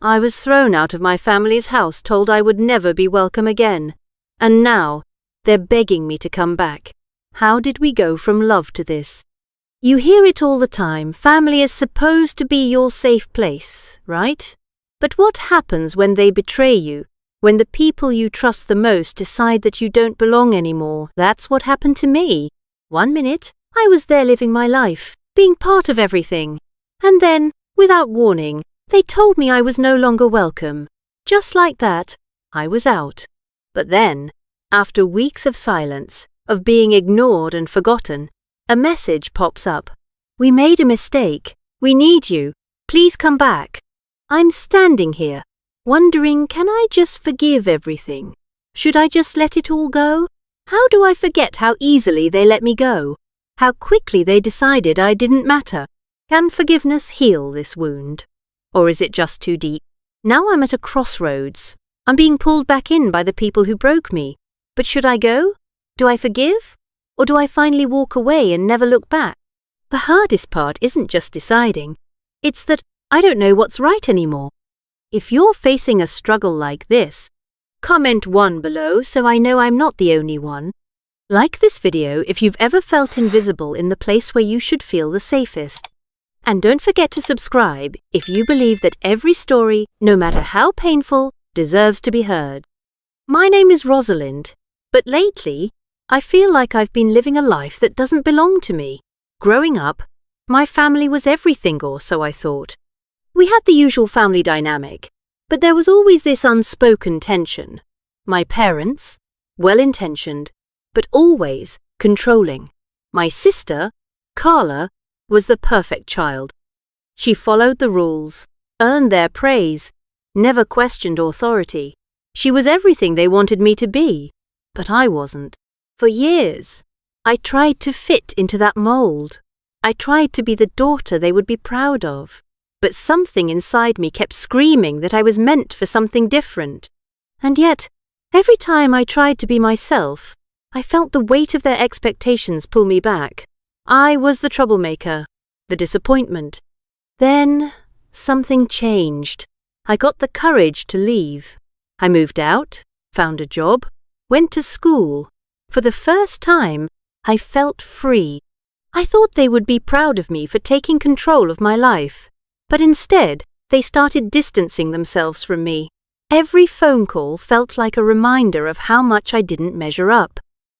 I was thrown out of my family's house, told I would never be welcome again. And now, they're begging me to come back. How did we go from love to this? You hear it all the time. Family is supposed to be your safe place, right? But what happens when they betray you? When the people you trust the most decide that you don't belong anymore? That's what happened to me. 1 minute, I was there living my life, being part of everything. And then, without warning, they told me I was no longer welcome. Just like that, I was out. But then, after weeks of silence, of being ignored and forgotten, a message pops up. We made a mistake. We need you. Please come back. I'm standing here, wondering, can I just forgive everything? Should I just let it all go? How do I forget how easily they let me go? How quickly they decided I didn't matter? Can forgiveness heal this wound? Or is it just too deep? Now I'm at a crossroads. I'm being pulled back in by the people who broke me. But should I go? Do I forgive? Or do I finally walk away and never look back? The hardest part isn't just deciding. It's that I don't know what's right anymore. If you're facing a struggle like this, comment 1 below so I know I'm not the only one. Like this video if you've ever felt invisible in the place where you should feel the safest. And don't forget to subscribe if you believe that every story, no matter how painful, deserves to be heard. My name is Rosalind, but lately, I feel like I've been living a life that doesn't belong to me. Growing up, my family was everything, or so I thought. We had the usual family dynamic, but there was always this unspoken tension. My parents, well-intentioned, but always controlling. My sister, Carla, was the perfect child. She followed the rules, earned their praise, never questioned authority. She was everything they wanted me to be, but I wasn't. For years, I tried to fit into that mold. I tried to be the daughter they would be proud of, but something inside me kept screaming that I was meant for something different. And yet, every time I tried to be myself, I felt the weight of their expectations pull me back. I was the troublemaker, the disappointment. Then, something changed. I got the courage to leave. I moved out, found a job, went to school. For the first time, I felt free. I thought they would be proud of me for taking control of my life. But instead, they started distancing themselves from me. Every phone call felt like a reminder of how much I didn't measure up.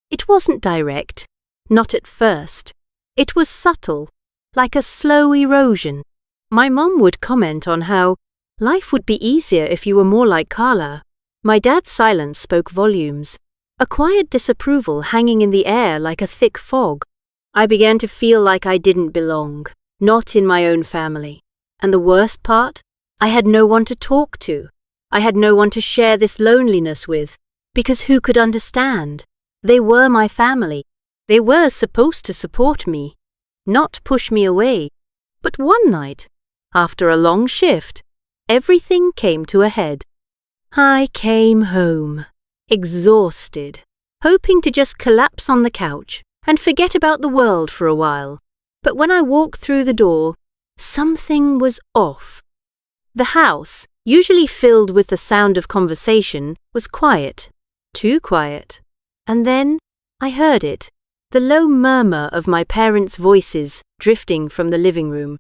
It wasn't direct, not at first. It was subtle, like a slow erosion. My mum would comment on how life would be easier if you were more like Carla. My dad's silence spoke volumes, a quiet disapproval hanging in the air like a thick fog. I began to feel like I didn't belong, not in my own family. And the worst part? I had no one to talk to. I had no one to share this loneliness with, because who could understand? They were my family. They were supposed to support me, not push me away. But one night, after a long shift, everything came to a head. I came home, exhausted, hoping to just collapse on the couch and forget about the world for a while. But when I walked through the door, something was off. The house, usually filled with the sound of conversation, was quiet, too quiet. And then I heard it, the low murmur of my parents' voices drifting from the living room.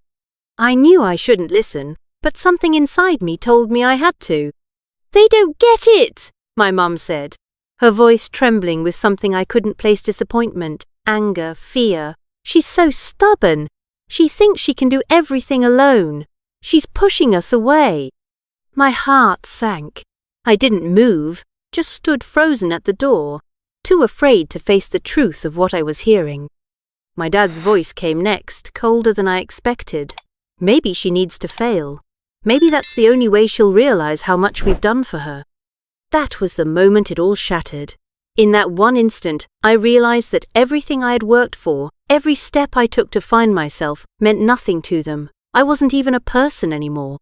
I knew I shouldn't listen, but something inside me told me I had to. "They don't get it," my mum said, her voice trembling with something I couldn't place: disappointment, anger, fear. "She's so stubborn. She thinks she can do everything alone. She's pushing us away." My heart sank. I didn't move, just stood frozen at the door, too afraid to face the truth of what I was hearing. My dad's voice came next, colder than I expected. "Maybe she needs to fail. Maybe that's the only way she'll realize how much we've done for her." That was the moment it all shattered. In that one instant, I realized that everything I had worked for, every step I took to find myself, meant nothing to them. I wasn't even a person anymore.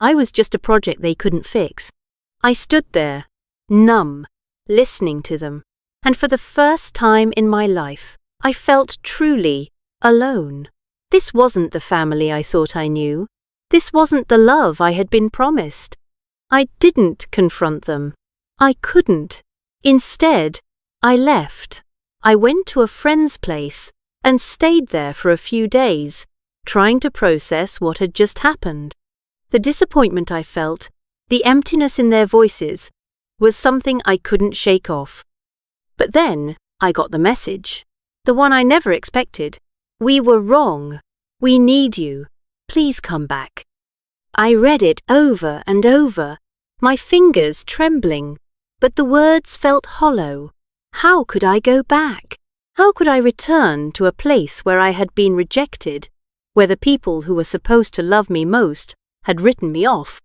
I was just a project they couldn't fix. I stood there, numb, listening to them. And for the first time in my life, I felt truly alone. This wasn't the family I thought I knew. This wasn't the love I had been promised. I didn't confront them. I couldn't. Instead, I left. I went to a friend's place and stayed there for a few days, trying to process what had just happened. The disappointment I felt, the emptiness in their voices, was something I couldn't shake off. But then I got the message, the one I never expected. We were wrong. We need you. Please come back. I read it over and over, my fingers trembling, but the words felt hollow. How could I go back? How could I return to a place where I had been rejected, where the people who were supposed to love me most had written me off?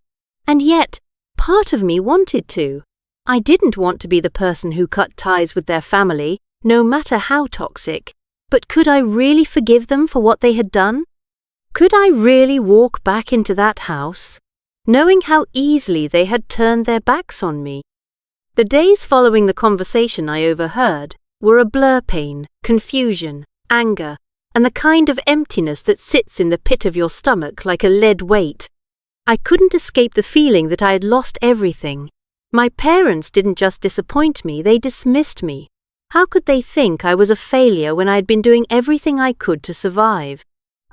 And yet, part of me wanted to. I didn't want to be the person who cut ties with their family, no matter how toxic. But could I really forgive them for what they had done? Could I really walk back into that house, knowing how easily they had turned their backs on me? The days following the conversation I overheard were a blur: pain, confusion, anger, and the kind of emptiness that sits in the pit of your stomach like a lead weight. I couldn't escape the feeling that I had lost everything. My parents didn't just disappoint me, they dismissed me. How could they think I was a failure when I had been doing everything I could to survive?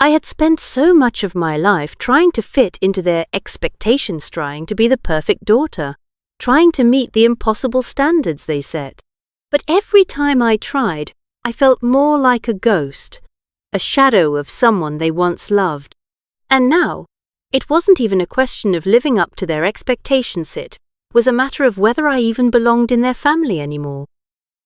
I had spent so much of my life trying to fit into their expectations, trying to be the perfect daughter, trying to meet the impossible standards they set. But every time I tried, I felt more like a ghost, a shadow of someone they once loved. And now, it wasn't even a question of living up to their expectations, it was a matter of whether I even belonged in their family anymore.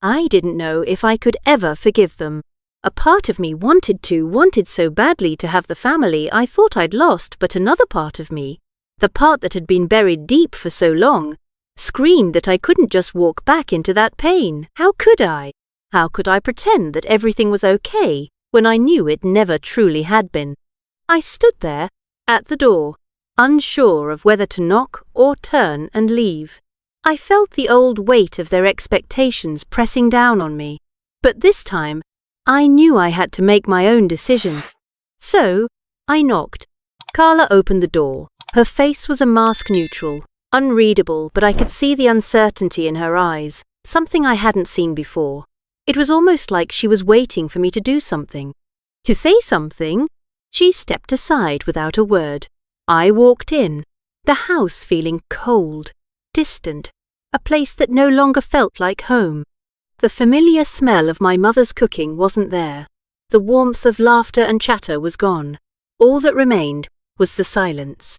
I didn't know if I could ever forgive them. A part of me wanted so badly to have the family I thought I'd lost, but another part of me, the part that had been buried deep for so long, screamed that I couldn't just walk back into that pain. How could I? How could I pretend that everything was okay when I knew it never truly had been? I stood there, at the door, unsure of whether to knock or turn and leave. I felt the old weight of their expectations pressing down on me, but this time I knew I had to make my own decision. So I knocked. Carla opened the door. Her face was a mask neutral, unreadable, but I could see the uncertainty in her eyes, something I hadn't seen before. It was almost like she was waiting for me to do something. To say something, she stepped aside without a word. I walked in, the house feeling cold, distant, a place that no longer felt like home. The familiar smell of my mother's cooking wasn't there. The warmth of laughter and chatter was gone. All that remained was the silence.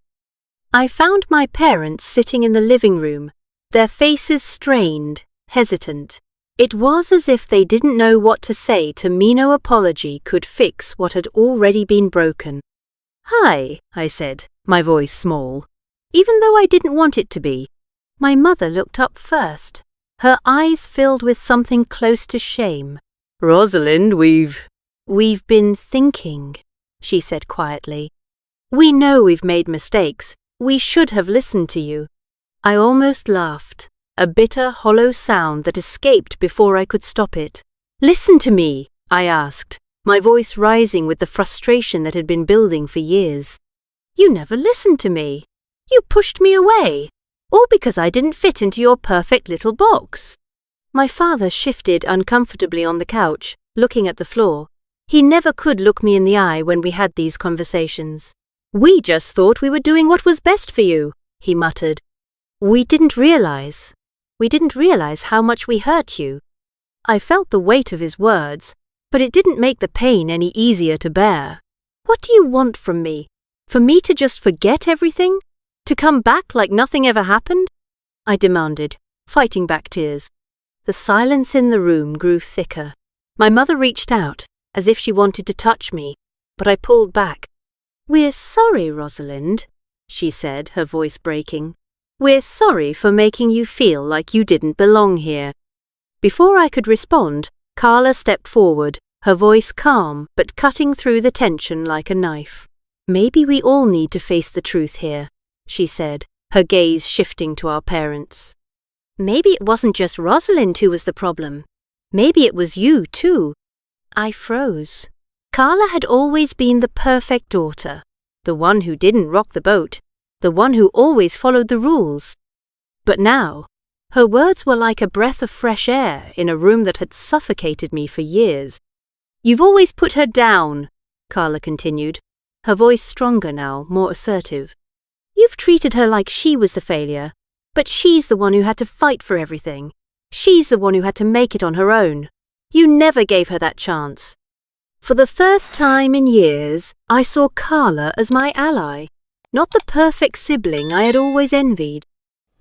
I found my parents sitting in the living room, their faces strained, hesitant. It was as if they didn't know what to say to me. No apology could fix what had already been broken. "Hi," I said, my voice small, even though I didn't want it to be. My mother looked up first, her eyes filled with something close to shame. "Rosalind, we've been thinking," she said quietly. "We know we've made mistakes. We should have listened to you." I almost laughed, a bitter, hollow sound that escaped before I could stop it. "Listen to me," I asked, my voice rising with the frustration that had been building for years. "You never listened to me. You pushed me away. All because I didn't fit into your perfect little box." My father shifted uncomfortably on the couch, looking at the floor. He never could look me in the eye when we had these conversations. "We just thought we were doing what was best for you," he muttered. We didn't realize how much we hurt you." I felt the weight of his words, but it didn't make the pain any easier to bear. "What do you want from me? For me to just forget everything? To come back like nothing ever happened?" I demanded, fighting back tears. The silence in the room grew thicker. My mother reached out, as if she wanted to touch me, but I pulled back. "We're sorry, Rosalind," she said, her voice breaking. "We're sorry for making you feel like you didn't belong here." Before I could respond, Carla stepped forward, her voice calm but cutting through the tension like a knife. "Maybe we all need to face the truth here," she said, her gaze shifting to our parents. "Maybe it wasn't just Rosalind who was the problem. Maybe it was you, too." I froze. Carla had always been the perfect daughter, the one who didn't rock the boat, the one who always followed the rules. But now, her words were like a breath of fresh air in a room that had suffocated me for years. "You've always put her down," Carla continued, her voice stronger now, more assertive. "You've treated her like she was the failure, but she's the one who had to fight for everything. She's the one who had to make it on her own. You never gave her that chance." For the first time in years, I saw Carla as my ally, not the perfect sibling I had always envied.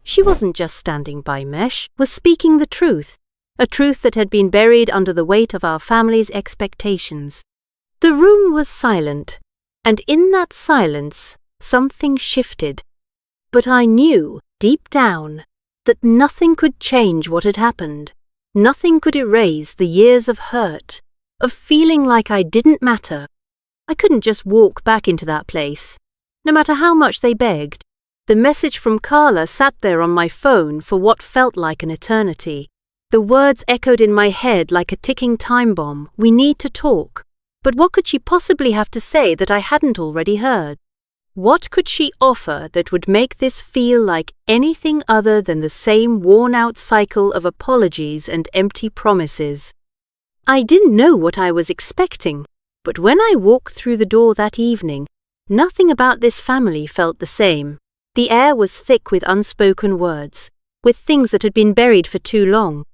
She wasn't just standing by Mesh, was speaking the truth, a truth that had been buried under the weight of our family's expectations. The room was silent, and in that silence, something shifted. But I knew, deep down, that nothing could change what had happened. Nothing could erase the years of hurt, of feeling like I didn't matter. I couldn't just walk back into that place, no matter how much they begged. The message from Carla sat there on my phone for what felt like an eternity. The words echoed in my head like a ticking time bomb. "We need to talk." But what could she possibly have to say that I hadn't already heard? What could she offer that would make this feel like anything other than the same worn-out cycle of apologies and empty promises? I didn't know what I was expecting, but when I walked through the door that evening, nothing about this family felt the same. The air was thick with unspoken words, with things that had been buried for too long.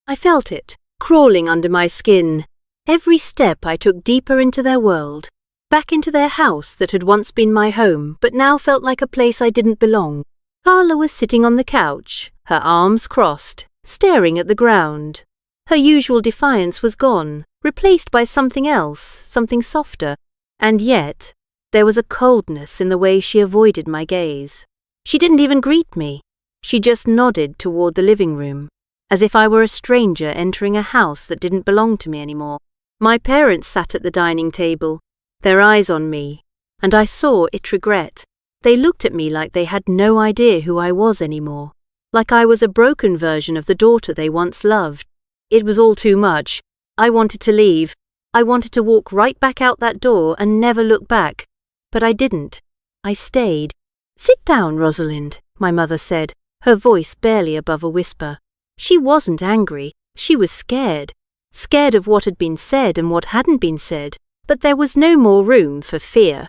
I felt it, crawling under my skin. Every step I took deeper into their world, back into their house that had once been my home but now felt like a place I didn't belong. Carla was sitting on the couch, her arms crossed, staring at the ground. Her usual defiance was gone, replaced by something else, something softer. And yet, there was a coldness in the way she avoided my gaze. She didn't even greet me. She just nodded toward the living room, as if I were a stranger entering a house that didn't belong to me anymore. My parents sat at the dining table, their eyes on me, and I saw it regret. They looked at me like they had no idea who I was anymore, like I was a broken version of the daughter they once loved. It was all too much. I wanted to leave. I wanted to walk right back out that door and never look back. But I didn't. I stayed. "Sit down, Rosalind," my mother said, her voice barely above a whisper. She wasn't angry. She was scared. Scared of what had been said and what hadn't been said, but there was no more room for fear.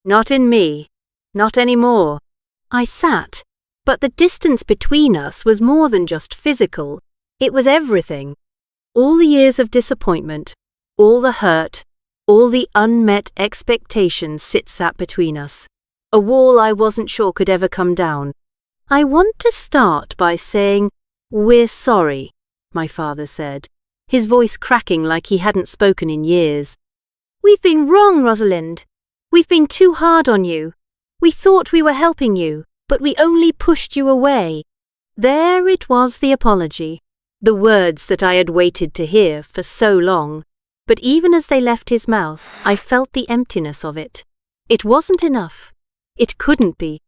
"Not in me. Not anymore." I sat, but the distance between us was more than just physical. It was everything. All the years of disappointment, all the hurt, all the unmet expectations sat between us. A wall I wasn't sure could ever come down. "I want to start by saying, we're sorry," my father said, his voice cracking like he hadn't spoken in years. "We've been wrong, Rosalind. We've been too hard on you. We thought we were helping you, but we only pushed you away." There it was, the apology. The words that I had waited to hear for so long. But even as they left his mouth, I felt the emptiness of it. It wasn't enough. It couldn't be.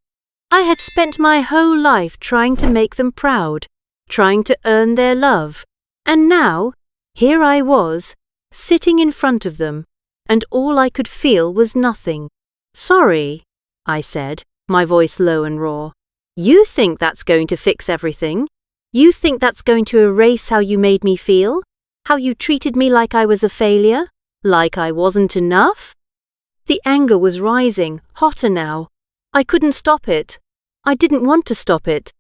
I had spent my whole life trying to make them proud, trying to earn their love. And now, here I was, sitting in front of them, and all I could feel was nothing. "Sorry," I said, my voice low and raw. "You think that's going to fix everything? You think that's going to erase how you made me feel? How you treated me like I was a failure? Like I wasn't enough?" The anger was rising, hotter now. I couldn't stop it. I didn't want to stop it.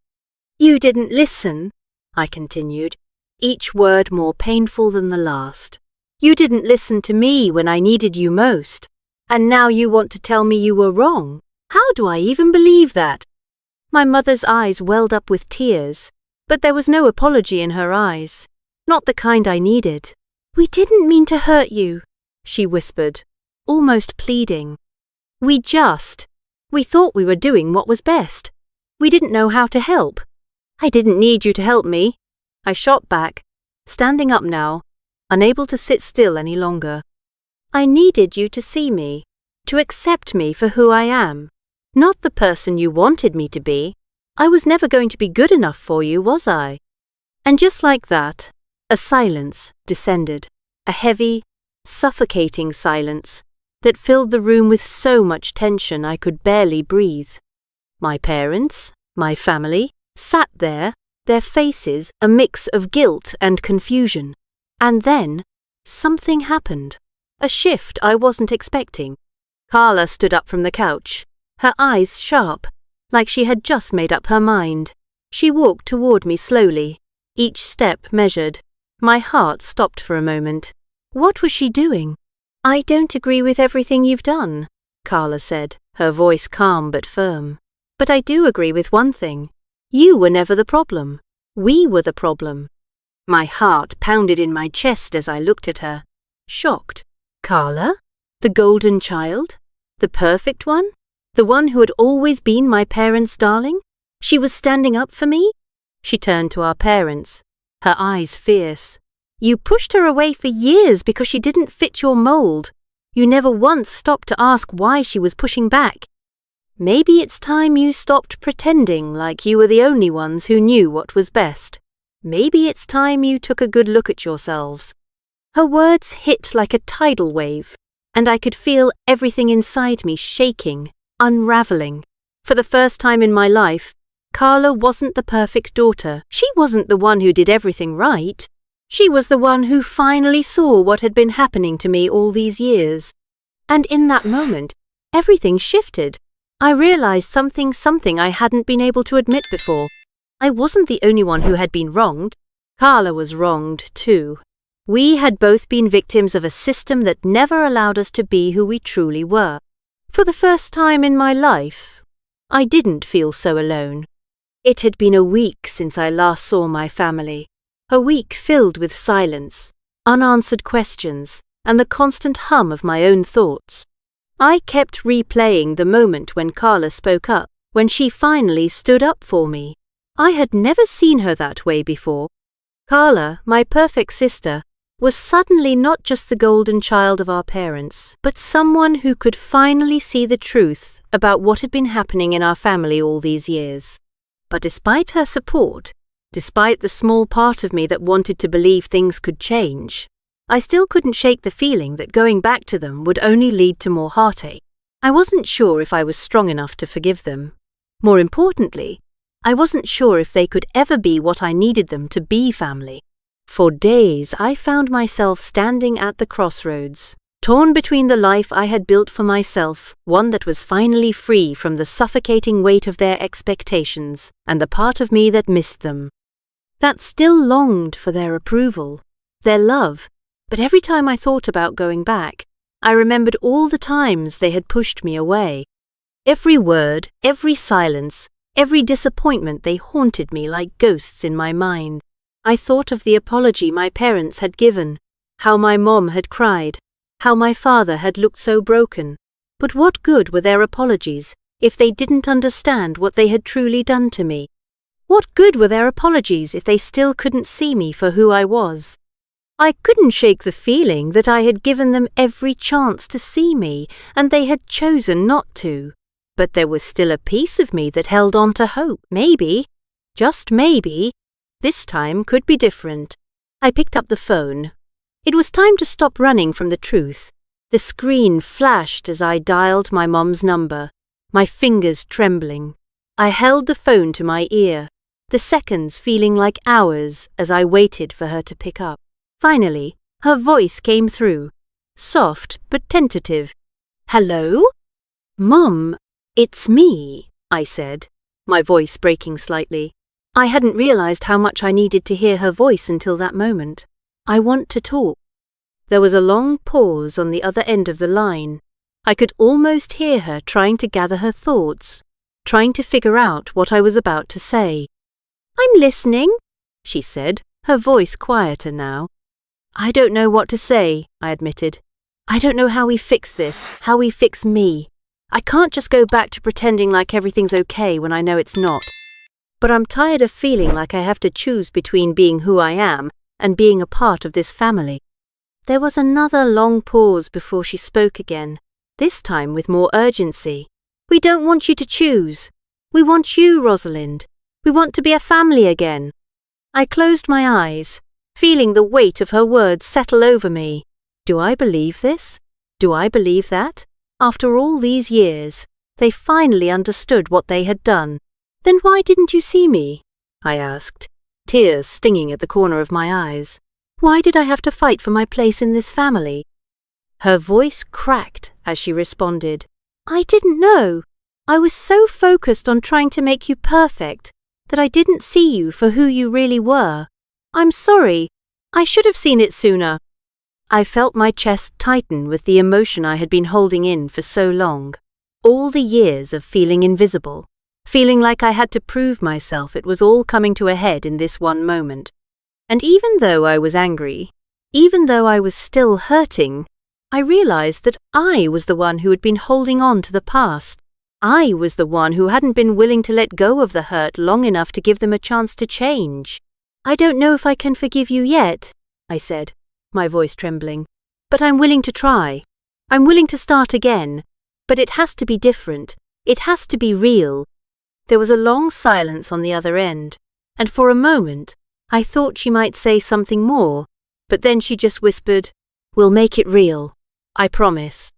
"You didn't listen," I continued, each word more painful than the last. "You didn't listen to me when I needed you most. And now you want to tell me you were wrong? How do I even believe that?" My mother's eyes welled up with tears, but there was no apology in her eyes, not the kind I needed. "We didn't mean to hurt you," she whispered, almost pleading. We thought we were doing what was best. We didn't know how to help." "I didn't need you to help me," I shot back, standing up now, unable to sit still any longer. "I needed you to see me, to accept me for who I am, not the person you wanted me to be. I was never going to be good enough for you, was I?" And just like that, a silence descended, a heavy, suffocating silence that filled the room with so much tension I could barely breathe. My parents, my family, sat there, their faces a mix of guilt and confusion. And then, something happened. A shift I wasn't expecting. Carla stood up from the couch, her eyes sharp, like she had just made up her mind. She walked toward me slowly, each step measured. My heart stopped for a moment. What was she doing? "I don't agree with everything you've done," Carla said, her voice calm but firm. "But I do agree with one thing. You were never the problem. We were the problem." My heart pounded in my chest as I looked at her, shocked. Carla? The golden child? The perfect one? The one who had always been my parents' darling? She was standing up for me? She turned to our parents, her eyes fierce. "You pushed her away for years because she didn't fit your mold. You never once stopped to ask why she was pushing back. Maybe it's time you stopped pretending like you were the only ones who knew what was best. Maybe it's time you took a good look at yourselves." Her words hit like a tidal wave, and I could feel everything inside me shaking, unraveling. For the first time in my life, Carla wasn't the perfect daughter. She wasn't the one who did everything right. She was the one who finally saw what had been happening to me all these years. And in that moment, everything shifted. I realized something I hadn't been able to admit before. I wasn't the only one who had been wronged. Carla was wronged too. We had both been victims of a system that never allowed us to be who we truly were. For the first time in my life, I didn't feel so alone. It had been a week since I last saw my family, a week filled with silence, unanswered questions, and the constant hum of my own thoughts. I kept replaying the moment when Carla spoke up, when she finally stood up for me. I had never seen her that way before. Carla, my perfect sister, was suddenly not just the golden child of our parents, but someone who could finally see the truth about what had been happening in our family all these years. But despite her support, despite the small part of me that wanted to believe things could change, I still couldn't shake the feeling that going back to them would only lead to more heartache. I wasn't sure if I was strong enough to forgive them. More importantly, I wasn't sure if they could ever be what I needed them to be family. For days, I found myself standing at the crossroads, torn between the life I had built for myself, one that was finally free from the suffocating weight of their expectations, and the part of me that missed them, that still longed for their approval, their love. But every time I thought about going back, I remembered all the times they had pushed me away. Every word, every silence, every disappointment, they haunted me like ghosts in my mind. I thought of the apology my parents had given, how my mom had cried, how my father had looked so broken. But what good were their apologies if they didn't understand what they had truly done to me? What good were their apologies if they still couldn't see me for who I was? I couldn't shake the feeling that I had given them every chance to see me, and they had chosen not to. But there was still a piece of me that held on to hope. Maybe, just maybe, this time could be different. I picked up the phone. It was time to stop running from the truth. The screen flashed as I dialed my mom's number, my fingers trembling. I held the phone to my ear, the seconds feeling like hours as I waited for her to pick up. Finally, her voice came through, soft but tentative. "Hello? Mom, it's me," I said, my voice breaking slightly. I hadn't realized how much I needed to hear her voice until that moment. "I want to talk." There was a long pause on the other end of the line. I could almost hear her trying to gather her thoughts, trying to figure out what I was about to say. "I'm listening," she said, her voice quieter now. "I don't know what to say," I admitted. "I don't know how we fix this, how we fix me. I can't just go back to pretending like everything's okay when I know it's not. But I'm tired of feeling like I have to choose between being who I am and being a part of this family." There was another long pause before she spoke again, this time with more urgency. "We don't want you to choose. We want you, Rosalind. We want to be a family again." I closed my eyes, feeling the weight of her words settle over me. Do I believe this? Do I believe that? After all these years, They finally understood what they had done. "Then why didn't you see me?" I asked, tears stinging at the corner of my eyes. "Why did I have to fight for my place in this family?" Her voice cracked as she responded, "I didn't know. I was so focused on trying to make you perfect that I didn't see you for who you really were. I'm sorry. I should have seen it sooner." I felt my chest tighten with the emotion I had been holding in for so long. All the years of feeling invisible, feeling like I had to prove myself, it was all coming to a head in this one moment. And even though I was angry, even though I was still hurting, I realized that I was the one who had been holding on to the past. I was the one who hadn't been willing to let go of the hurt long enough to give them a chance to change. "I don't know if I can forgive you yet," I said, my voice trembling. "But I'm willing to try. I'm willing to start again. But it has to be different. It has to be real." There was a long silence on the other end, and for a moment I thought she might say something more, but then she just whispered, "We'll make it real. I promise."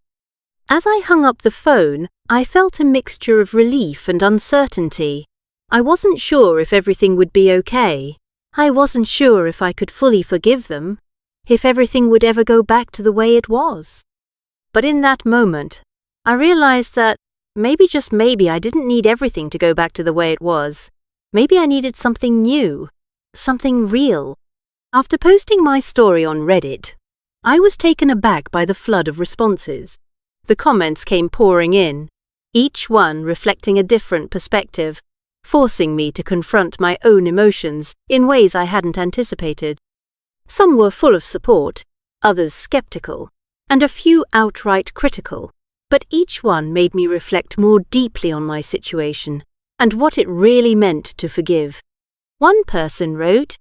As I hung up the phone, I felt a mixture of relief and uncertainty. I wasn't sure if everything would be okay. I wasn't sure if I could fully forgive them, if everything would ever go back to the way it was. But in that moment, I realized that maybe, just maybe, I didn't need everything to go back to the way it was. Maybe I needed something new, something real. After posting my story on Reddit, I was taken aback by the flood of responses. The comments came pouring in, each one reflecting a different perspective, forcing me to confront my own emotions in ways I hadn't anticipated. Some were full of support, others skeptical, and a few outright critical, but each one made me reflect more deeply on my situation and what it really meant to forgive. One person wrote,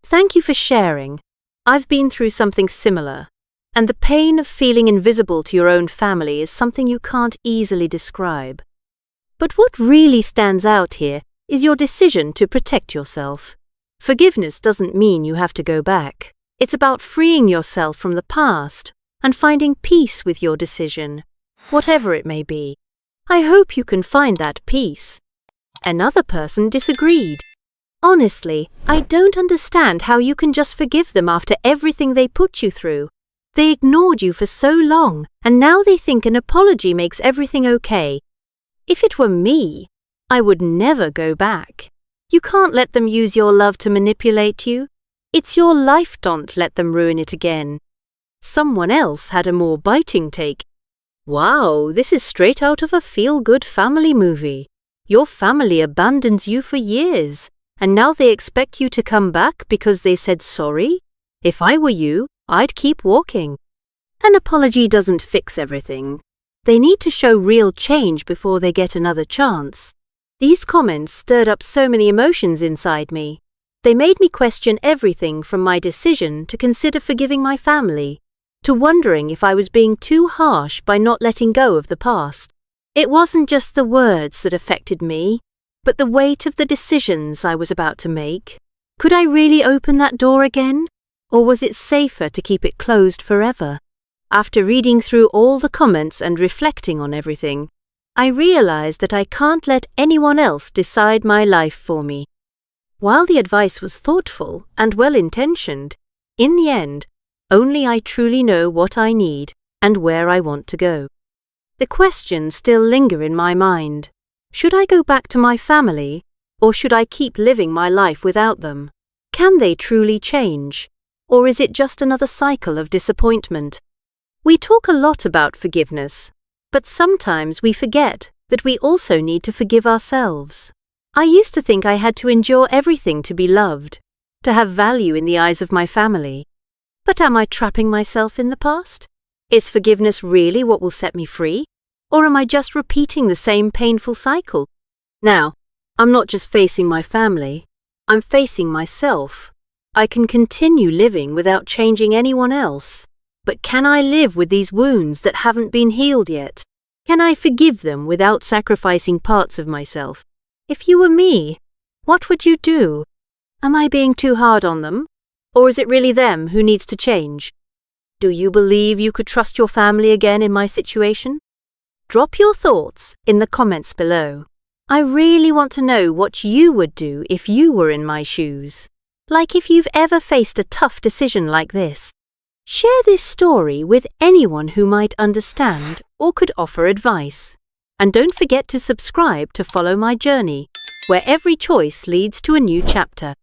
"Thank you for sharing. I've been through something similar, and the pain of feeling invisible to your own family is something you can't easily describe." But what really stands out here is your decision to protect yourself. Forgiveness doesn't mean you have to go back. It's about freeing yourself from the past and finding peace with your decision, whatever it may be. I hope you can find that peace. Another person disagreed. "Honestly, I don't understand how you can just forgive them after everything they put you through. They ignored you for so long, and now they think an apology makes everything okay. If it were me, I would never go back. You can't let them use your love to manipulate you. It's your life, don't let them ruin it again." Someone else had a more biting take. "Wow, this is straight out of a feel-good family movie. Your family abandons you for years, and now they expect you to come back because they said sorry? If I were you, I'd keep walking." An apology doesn't fix everything. They need to show real change before they get another chance. These comments stirred up so many emotions inside me. They made me question everything from my decision to consider forgiving my family, to wondering if I was being too harsh by not letting go of the past. It wasn't just the words that affected me, but the weight of the decisions I was about to make. Could I really open that door again? Or was it safer to keep it closed forever? After reading through all the comments and reflecting on everything, I realized that I can't let anyone else decide my life for me. While the advice was thoughtful and well-intentioned, in the end, only I truly know what I need and where I want to go. The questions still linger in my mind. Should I go back to my family, or should I keep living my life without them? Can they truly change, or is it just another cycle of disappointment? We talk a lot about forgiveness, but sometimes we forget that we also need to forgive ourselves. I used to think I had to endure everything to be loved, to have value in the eyes of my family. But am I trapping myself in the past? Is forgiveness really what will set me free? Or am I just repeating the same painful cycle? Now, I'm not just facing my family, I'm facing myself. I can continue living without changing anyone else. But can I live with these wounds that haven't been healed yet? Can I forgive them without sacrificing parts of myself? If you were me, what would you do? Am I being too hard on them? Or is it really them who needs to change? Do you believe you could trust your family again in my situation? Drop your thoughts in the comments below. I really want to know what you would do if you were in my shoes. Like if you've ever faced a tough decision like this. Share this story with anyone who might understand or could offer advice. And don't forget to subscribe to follow my journey, where every choice leads to a new chapter.